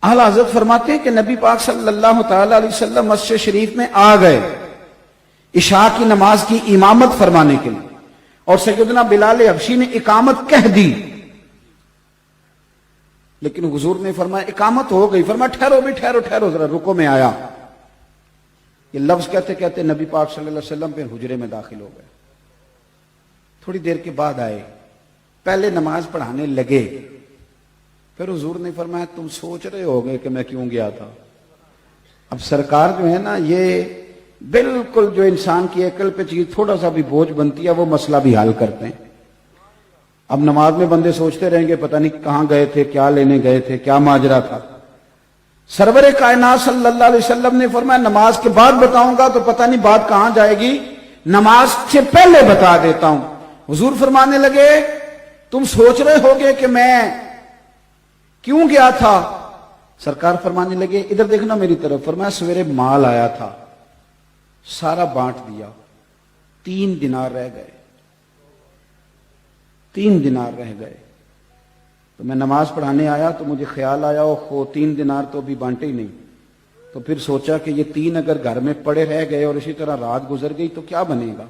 اعلی حضرت فرماتے ہیں کہ نبی پاک صلی اللہ تعالی علیہ وسلم مسجد شریف میں آ گئے عشاء کی نماز کی امامت فرمانے کے لیے، اور سیدنا بلال حبشی نے اقامت کہہ دی، لیکن حضور نے فرمایا اقامت ہو گئی، فرمایا ٹھہرو بھی، ٹھہرو ٹھہرو ذرا، رکو میں آیا۔ یہ لفظ کہتے کہتے نبی پاک صلی اللہ علیہ وسلم پہ حجرے میں داخل ہو گئے، تھوڑی دیر کے بعد آئے، پہلے نماز پڑھانے لگے، پھر حضور نے فرمایا تم سوچ رہے ہوگے کہ میں کیوں گیا تھا۔ اب سرکار جو ہے نا، یہ بالکل جو انسان کی عقل پہ چیز تھوڑا سا بھی بوجھ بنتی ہے وہ مسئلہ بھی حل کرتے ہیں۔ اب نماز میں بندے سوچتے رہیں گے پتہ نہیں کہاں گئے تھے، کیا لینے گئے تھے، کیا ماجرا تھا۔ سرور کائنات صلی اللہ علیہ وسلم نے فرمایا نماز کے بعد بتاؤں گا تو پتہ نہیں بات کہاں جائے گی، نماز سے پہلے بتا دیتا ہوں۔ حضور فرمانے لگے تم سوچ رہے ہوگے کہ میں کیوں گیا تھا۔ سرکار فرمانے لگے ادھر دیکھنا میری طرف، فرمایا سویرے مال آیا تھا، سارا بانٹ دیا، 3 دینار رہ گئے، 3 دینار رہ گئے، تو میں نماز پڑھانے آیا تو مجھے خیال آیا وہ 3 دینار تو ابھی بانٹے ہی نہیں، تو پھر سوچا کہ یہ 3 اگر گھر میں پڑے رہ گئے اور اسی طرح رات گزر گئی تو کیا بنے گا،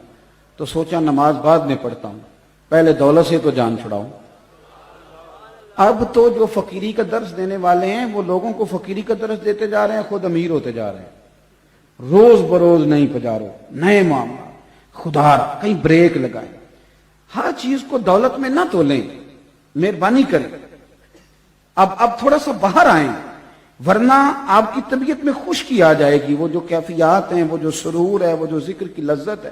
تو سوچا نماز بعد میں پڑھتا ہوں، پہلے دولت سے تو جان چھڑاؤں۔ اب تو جو فقیری کا درس دینے والے ہیں وہ لوگوں کو فقیری کا درس دیتے جا رہے ہیں، خود امیر ہوتے جا رہے ہیں۔ روز بروز نئی پجارو، نئے معاملہ، خدا کہیں بریک لگائیں، ہر چیز کو دولت میں نہ تولیں، مہربانی کریں۔ اب تھوڑا سا باہر آئیں، ورنہ آپ کی طبیعت میں خشکی آ جائے گی۔ وہ جو کیفیات ہیں، وہ جو سرور ہے، وہ جو ذکر کی لذت ہے،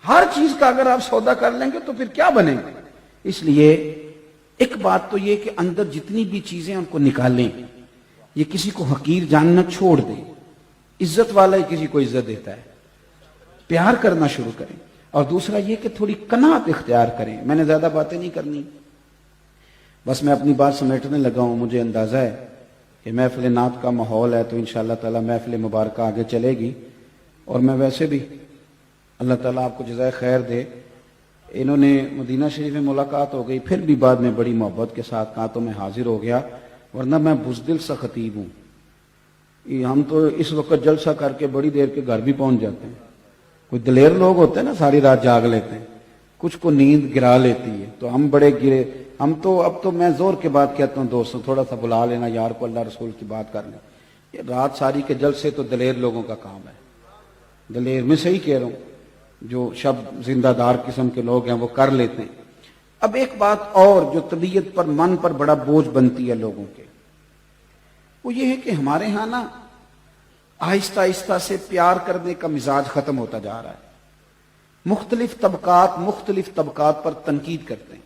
ہر چیز کا اگر آپ سودا کر لیں گے تو پھر کیا بنے گا۔ اس لیے ایک بات تو یہ کہ اندر جتنی بھی چیزیں ان کو نکالیں، یہ کسی کو حقیر جاننا چھوڑ دیں، عزت والا ہی کسی کو عزت دیتا ہے، پیار کرنا شروع کریں۔ اور دوسرا یہ کہ تھوڑی قناعت اختیار کریں۔ میں نے زیادہ باتیں نہیں کرنی، بس میں اپنی بات سمیٹنے لگا ہوں۔ مجھے اندازہ ہے کہ محفل نعت کا ماحول ہے تو انشاءاللہ تعالی محفل مبارکہ آگے چلے گی، اور میں ویسے بھی اللہ تعالیٰ آپ کو جزائے خیر دے، انہوں نے مدینہ شریف میں ملاقات ہو گئی، پھر بھی بعد میں بڑی محبت کے ساتھ کہا تو میں حاضر ہو گیا، ورنہ میں بزدل سا خطیب ہوں۔ ہم تو اس وقت جلسہ کر کے بڑی دیر کے گھر بھی پہنچ جاتے ہیں۔ کوئی دلیر لوگ ہوتے ہیں نا ساری رات جاگ لیتے ہیں، کچھ کو نیند گرا لیتی ہے، تو ہم بڑے گرے، ہم تو اب تو میں زور کے بعد کہتا ہوں دوستوں تھوڑا سا بلا لینا یار کو، اللہ رسول کی بات کر لیں۔ یہ رات ساری کے جلسے تو دلیر لوگوں کا کام ہے، دلیر میں صحیح کہہ رہا ہوں، جو شب زندہ دار قسم کے لوگ ہیں وہ کر لیتے ہیں۔ اب ایک بات اور جو طبیعت پر، من پر بڑا بوجھ بنتی ہے لوگوں کے، وہ یہ ہے کہ ہمارے ہاں نا آہستہ آہستہ سے پیار کرنے کا مزاج ختم ہوتا جا رہا ہے۔ مختلف طبقات پر تنقید کرتے ہیں،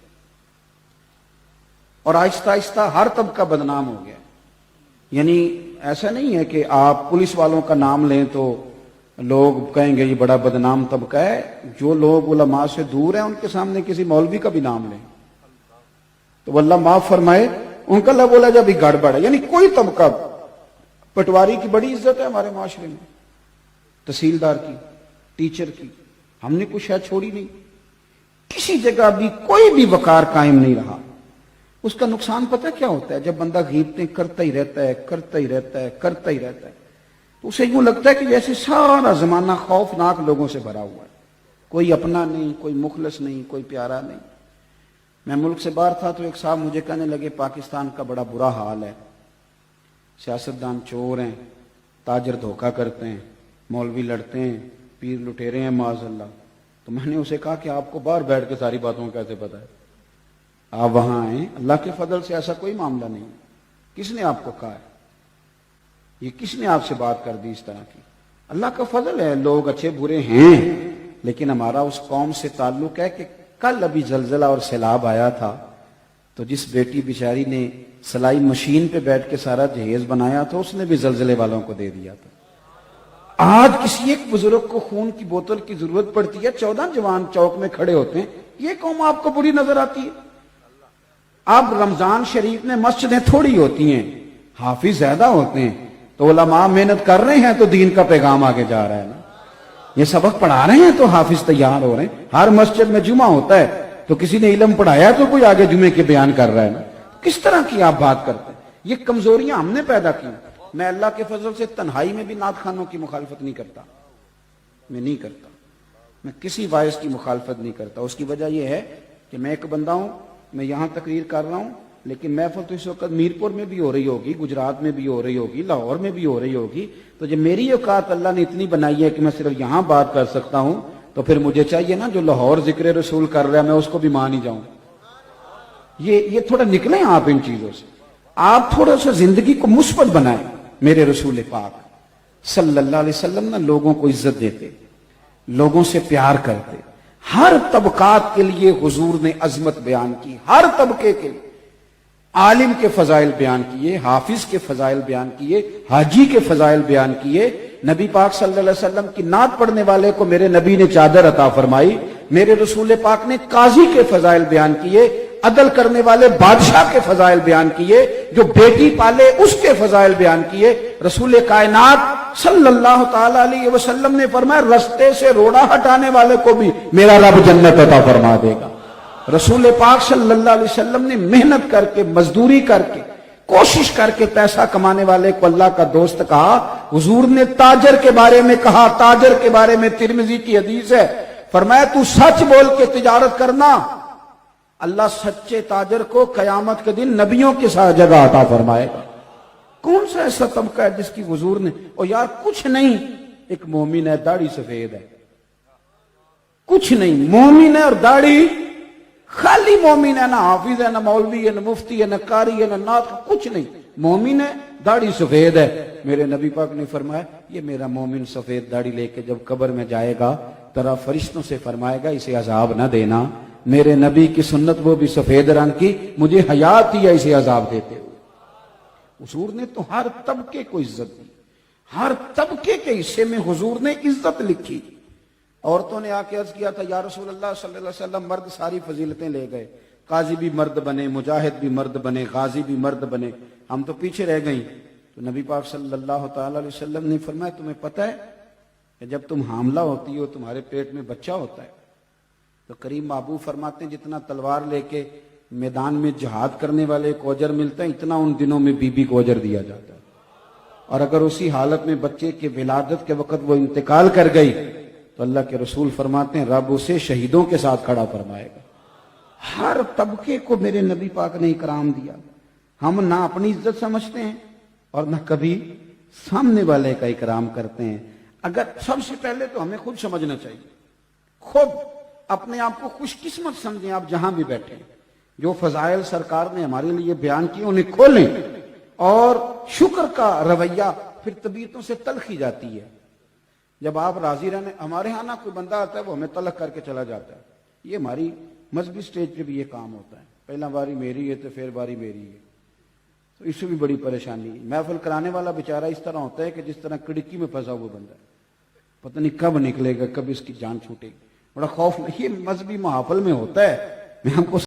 اور آہستہ آہستہ ہر طبقہ بدنام ہو گیا۔ یعنی ایسا نہیں ہے کہ آپ پولیس والوں کا نام لیں تو لوگ کہیں گے یہ بڑا بدنام طبقہ ہے، جو لوگ علماء سے دور ہیں ان کے سامنے کسی مولوی کا بھی نام لیں تو اللہ معاف فرمائے ان کا اللہ بولا جب گڑبڑ ہے۔ یعنی کوئی طبقہ، پٹواری کی بڑی عزت ہے ہمارے معاشرے میں، تحصیلدار کی، ٹیچر کی، ہم نے کچھ شاید چھوڑی نہیں، کسی جگہ بھی کوئی بھی وقار قائم نہیں رہا۔ اس کا نقصان پتہ کیا ہوتا ہے؟ جب بندہ غیبتیں کرتا ہی رہتا ہے تو اسے یوں لگتا ہے کہ جیسے سارا زمانہ خوفناک لوگوں سے بھرا ہوا ہے، کوئی اپنا نہیں، کوئی مخلص نہیں، کوئی پیارا نہیں۔ میں ملک سے باہر تھا تو ایک صاحب مجھے کہنے لگے پاکستان کا بڑا برا حال ہے، سیاستدان چور ہیں، تاجر دھوکہ کرتے ہیں، مولوی لڑتے ہیں، پیر لٹیرے ہیں معاذ اللہ۔ تو میں نے اسے کہا کہ آپ کو باہر بیٹھ کے ساری باتوں کا کیسے پتہ ہے؟ آپ وہاں آئیں، اللہ کے فضل سے ایسا کوئی معاملہ نہیں۔ کس نے آپ کو کہا ہے؟ یہ کس نے آپ سے بات کر دی اس طرح کی؟ اللہ کا فضل ہے، لوگ اچھے برے ہیں، لیکن ہمارا اس قوم سے تعلق ہے کہ کل ابھی زلزلہ اور سیلاب آیا تھا تو جس بیٹی بیچاری نے سلائی مشین پہ بیٹھ کے سارا جہیز بنایا تھا اس نے بھی زلزلے والوں کو دے دیا تھا۔ آج کسی ایک بزرگ کو خون کی بوتل کی ضرورت پڑتی ہے، 14 جوان چوک میں کھڑے ہوتے ہیں، یہ قوم آپ کو بری نظر آتی ہے؟ اب رمضان شریف میں مسجدیں تھوڑی ہوتی ہیں، حافظ زیادہ ہوتے ہیں، تو علماء محنت کر رہے ہیں تو دین کا پیغام آگے جا رہا ہے نا۔ یہ سبق پڑھا رہے ہیں تو حافظ تیار ہو رہے ہیں۔ ہر مسجد میں جمعہ ہوتا ہے تو کسی نے علم پڑھایا تو کوئی آگے جمعے کے بیان کر رہا ہے نا۔ کس طرح کی آپ بات کرتے ہیں؟ یہ کمزوریاں ہم نے پیدا کی. میں اللہ کے فضل سے تنہائی میں بھی نعت خوانوں کی مخالفت نہیں کرتا. میں نہیں کرتا. میں کسی باعث کی مخالفت نہیں کرتا. اس کی وجہ یہ ہے کہ میں ایک بندہ ہوں, میں یہاں تقریر کر رہا ہوں, لیکن محفل تو اس وقت میرپور میں بھی ہو رہی ہوگی, گجرات میں بھی ہو رہی ہوگی, لاہور میں بھی ہو رہی ہوگی. تو جب میری اوقات اللہ نے اتنی بنائی ہے کہ میں صرف یہاں بات کر سکتا ہوں, تو پھر مجھے چاہیے نا جو لاہور ذکر رسول کر رہا ہے میں اس کو بھی مان ہی جاؤں. یہ تھوڑا نکلیں آپ ان چیزوں سے. آپ تھوڑا سا زندگی کو مثبت بنائیں. میرے رسول پاک صلی اللہ علیہ وسلم نا لوگوں کو عزت دیتے, لوگوں سے پیار کرتے. ہر طبقات کے لیے حضور نے عظمت بیان کی, ہر طبقے کے لیے. عالم کے فضائل بیان کیے, حافظ کے فضائل بیان کیے, حاجی کے فضائل بیان کیے. نبی پاک صلی اللہ علیہ وسلم کی نعت پڑھنے والے کو میرے نبی نے چادر عطا فرمائی. میرے رسول پاک نے قاضی کے فضائل بیان کیے, عدل کرنے والے بادشاہ کے فضائل بیان کیے, جو بیٹی پالے اس کے فضائل بیان کیے. رسول کائنات صلی اللہ تعالی علیہ وسلم نے فرمایا رستے سے روڑا ہٹانے والے کو بھی میرا رب جنت عطا فرما دے گا. رسول پاک صلی اللہ علیہ وسلم نے محنت کر کے, مزدوری کر کے, کوشش کر کے پیسہ کمانے والے کو اللہ کا دوست کہا. حضور نے تاجر کے بارے میں کہا, تاجر کے بارے میں ترمذی کی حدیث ہے, فرمایا تو سچ بول کے تجارت کرنا, اللہ سچے تاجر کو قیامت کے دن نبیوں کے ساتھ جگہ عطا فرمائے گا. کون سا ایسا طبقہ ہے جس کی حضور نے, اور یار کچھ نہیں, ایک مومن ہے داڑھی سفید ہے, کچھ نہیں, مومن ہے اور داڑھی, خالی مومن ہے, نہ حافظ ہے, نہ مولوی ہے, نہ مفتی ہے, نہ قاری ہے, نہ نعت, کچھ نہیں, مومن ہے, داڑھی سفید ہے. میرے نبی پاک نے فرمایا یہ میرا مومن سفید داڑھی لے کے جب قبر میں جائے گا ترا فرشتوں سے فرمائے گا اسے عذاب نہ دینا. میرے نبی کی سنت وہ بھی سفید رنگ کی, مجھے حیات دیا اسے عذاب دیتے ہوئے. حضور نے تو ہر طبقے کو عزت دی, ہر طبقے کے حصے میں حضور نے عزت لکھی. عورتوں نے آ کے عرض کیا تھا یا رسول اللہ صلی اللہ علیہ وسلم مرد ساری فضیلتیں لے گئے, قاضی بھی مرد بنے, مجاہد بھی مرد بنے, غازی بھی مرد بنے, ہم تو پیچھے رہ گئیں. تو نبی پاک صلی اللہ تعالی علیہ وسلم نے فرمایا تمہیں پتہ ہے کہ جب تم حاملہ ہوتی ہو تمہارے پیٹ میں بچہ ہوتا ہے تو کریم محبوب فرماتے ہیں جتنا تلوار لے کے میدان میں جہاد کرنے والے کو اجر ملتا ہے اتنا ان دنوں میں بی بی کو اجر دیا جاتا ہے. اور اگر اسی حالت میں بچے کے ولادت کے وقت وہ انتقال کر گئی تو اللہ کے رسول فرماتے ہیں رب اسے شہیدوں کے ساتھ کھڑا فرمائے گا. ہر طبقے کو میرے نبی پاک نے اکرام دیا. ہم نہ اپنی عزت سمجھتے ہیں اور نہ کبھی سامنے والے کا اکرام کرتے ہیں. اگر سب سے پہلے تو ہمیں خود سمجھنا چاہیے, خود اپنے آپ کو خوش قسمت سمجھیں. آپ جہاں بھی بیٹھیں جو فضائل سرکار نے ہمارے لیے بیان کیے انہیں کھولیں, اور شکر کا رویہ, پھر طبیعتوں سے تلخی جاتی ہے. جب آپ راضی رہنے, ہمارے ہاں نا کوئی بندہ آتا ہے وہ ہمیں تلخ کر کے چلا جاتا ہے. یہ ہماری مذہبی سٹیج پہ بھی یہ کام ہوتا ہے, پہلا باری میری ہے تو پھر باری میری ہے, تو اس سے بھی بڑی پریشانی. محفل کرانے والا بیچارہ اس طرح ہوتا ہے کہ جس طرح کڑکی میں پھنسا ہوا بندہ ہے, پتہ نہیں کب نکلے گا, کب اس کی جان چھوٹے گی. بڑا خوف, یہ مذہبی محافل میں ہوتا ہے. میں ہم کو